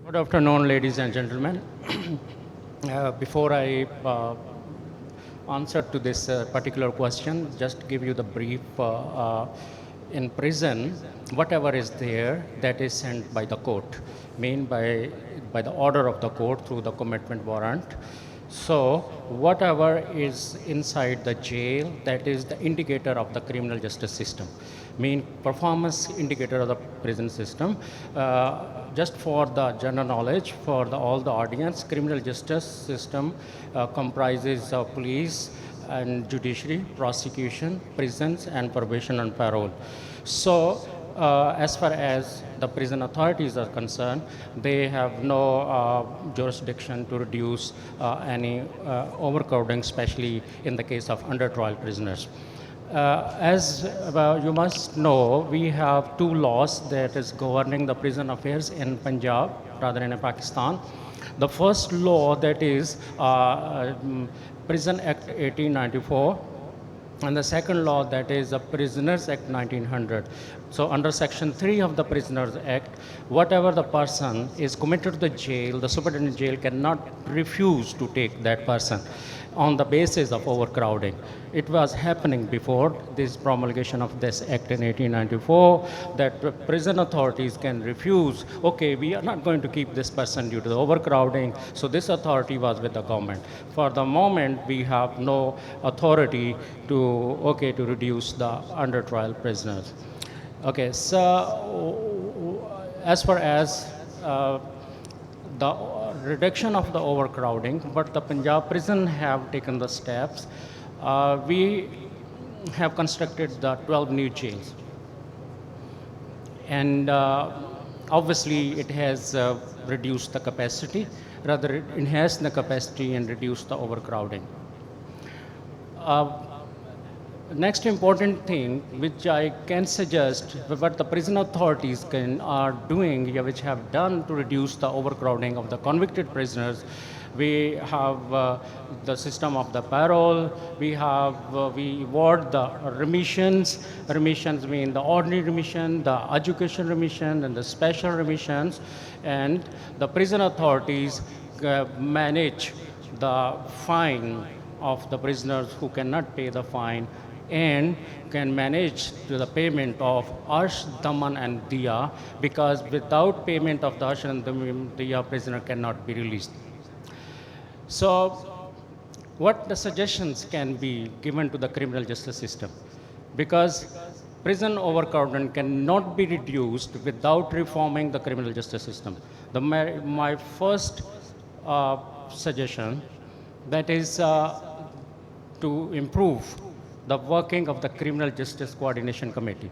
Good afternoon, ladies and gentlemen. Before I answer to this particular question, just give you the brief. In prison, whatever is there, that is sent by the court, mean by the order of the court through the commitment warrant. So whatever is inside the jail, that is the indicator of the criminal justice system, mean performance indicator of the prison system. Just for the general knowledge, for all the audience, criminal justice system comprises of police and judiciary, prosecution, prisons, and probation and parole. So as far as the prison authorities are concerned, they have no jurisdiction to reduce any overcrowding, especially in the case of under trial prisoners. As you must know, we have two laws that is governing the prison affairs in Punjab, rather in Pakistan. The first law, that is Prison Act 1894, and the second law, that is the Prisoners Act 1900. So under Section 3 of the Prisoners Act, whatever the person is committed to the jail, the superintendent jail cannot refuse to take that person on the basis of overcrowding. It was happening before this promulgation of this act in 1894, that prison authorities can refuse, okay, we are not going to keep this person due to the overcrowding. So this authority was with the government. For the moment, we have no authority to reduce the under trial prisoners. Okay, so as far as the reduction of the overcrowding, but the Punjab prison have taken the steps. We have constructed the 12 new jails. And obviously it has reduced the capacity, rather it enhanced the capacity and reduced the overcrowding. Next important thing which I can suggest, what the prison authorities are doing, which have done to reduce the overcrowding of the convicted prisoners, we have the system of the parole, we award the remissions. Remissions mean the ordinary remission, the education remission, and the special remissions. And the prison authorities manage the fine of the prisoners who cannot pay the fine, and can manage to the payment of Arsh, Daman, and Diya, because without payment of the Arsh and Diya, prisoner cannot be released. So what the suggestions can be given to the criminal justice system? Because prison overcrowding cannot be reduced without reforming the criminal justice system. My first suggestion, that is to improve the working of the Criminal Justice Coordination Committee.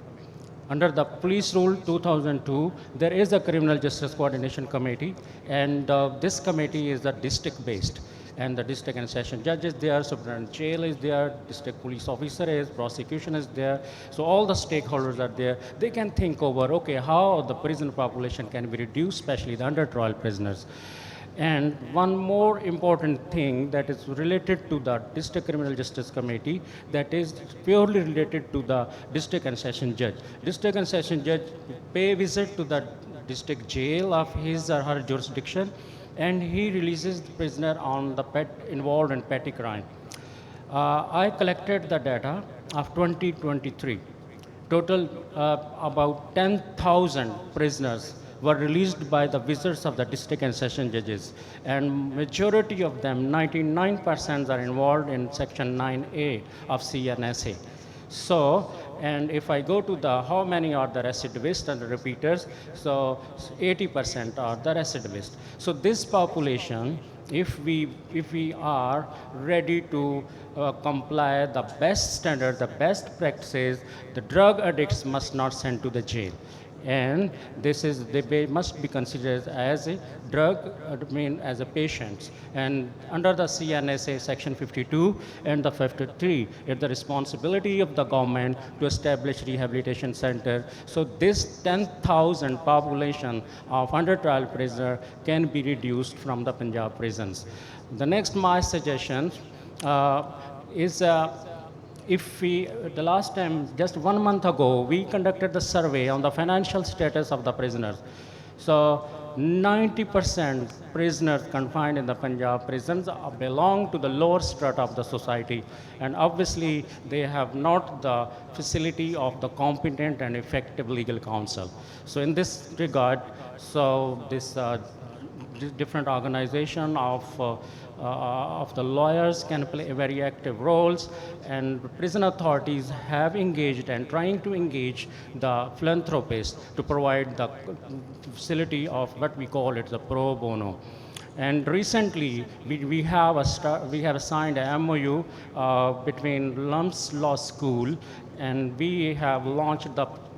Under the Police Rule 2002, there is a Criminal Justice Coordination Committee, and this committee is district-based. And the district and session judge is there, superintendent jail is there, district police officer is, prosecution is there. So all the stakeholders are there. They can think over, okay, how the prison population can be reduced, especially the under trial prisoners. And one more important thing that is related to the District Criminal Justice Committee, that is purely related to the district and session judge. District and session judge pay visit to the district jail of his or her jurisdiction, and he releases the prisoner on the involved in petty crime. I collected the data of 2023. Total about 10,000 prisoners were released by the visits of the district and session judges, and majority of them, 99%, are involved in Section 9A of CNSA. So, and if I go to the how many are the recidivists and the repeaters, so 80% are the recidivists. So this population, if we are ready to comply the best standards, the best practices, the drug addicts must not sent to the jail. And they must be considered as a drug, as a patients. And under the CNSA Section 52 and the 53, it's the responsibility of the government to establish rehabilitation center. So this 10,000 population of under trial prisoner can be reduced from the Punjab prisons. The next my suggestion is the last time, just 1 month ago, we conducted the survey on the financial status of the prisoners. So 90% prisoners confined in the Punjab prisons belong to the lower strata of the society, and obviously they have not the facility of the competent and effective legal counsel. So in this regard, so this different organization of the lawyers can play very active roles, and prison authorities have engaged and trying to engage the philanthropists to provide the facility of what we call it the pro bono. And recently, we have signed a MOU between Lumps Law School, and we have launched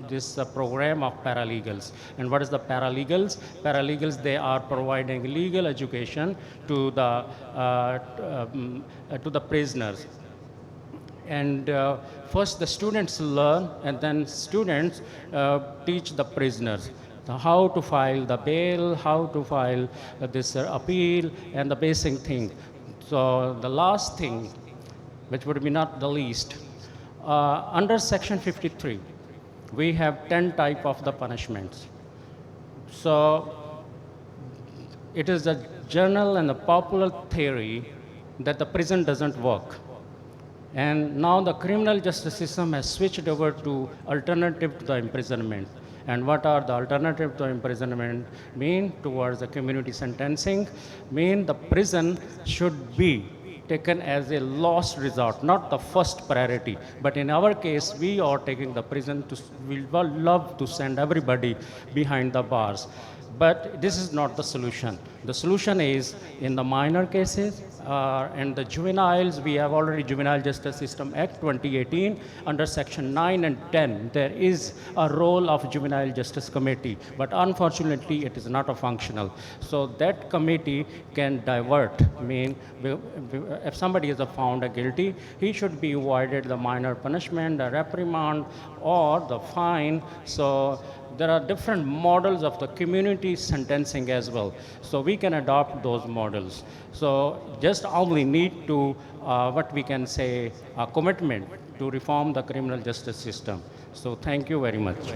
this program of paralegals. And what is the paralegals? Paralegals, they are providing legal education to the prisoners. And first the students learn, and then students teach the prisoners how to file the bail, how to file this appeal, and the basic thing. So the last thing, which would be not the least, under Section 53, we have 10 type of the punishments. So it is a general and a popular theory that the prison doesn't work. And now the criminal justice system has switched over to alternative to the imprisonment. And what are the alternative to imprisonment? Mean towards the community sentencing, mean the prison should be taken as a last resort, not the first priority. But in our case, we are taking the prison to, we would love to send everybody behind the bars. But this is not the solution. The solution is in the minor cases and the juveniles. We have already Juvenile Justice System Act 2018 under Section 9 and 10. There is a role of Juvenile Justice Committee, but unfortunately it is not a functional. So that committee can divert. I mean, if somebody is found guilty, he should be avoided the minor punishment, the reprimand, or the fine. So there are different models of the community sentencing as well. So we can adopt those models. So just only need to, what we can say, a commitment to reform the criminal justice system. So thank you very much.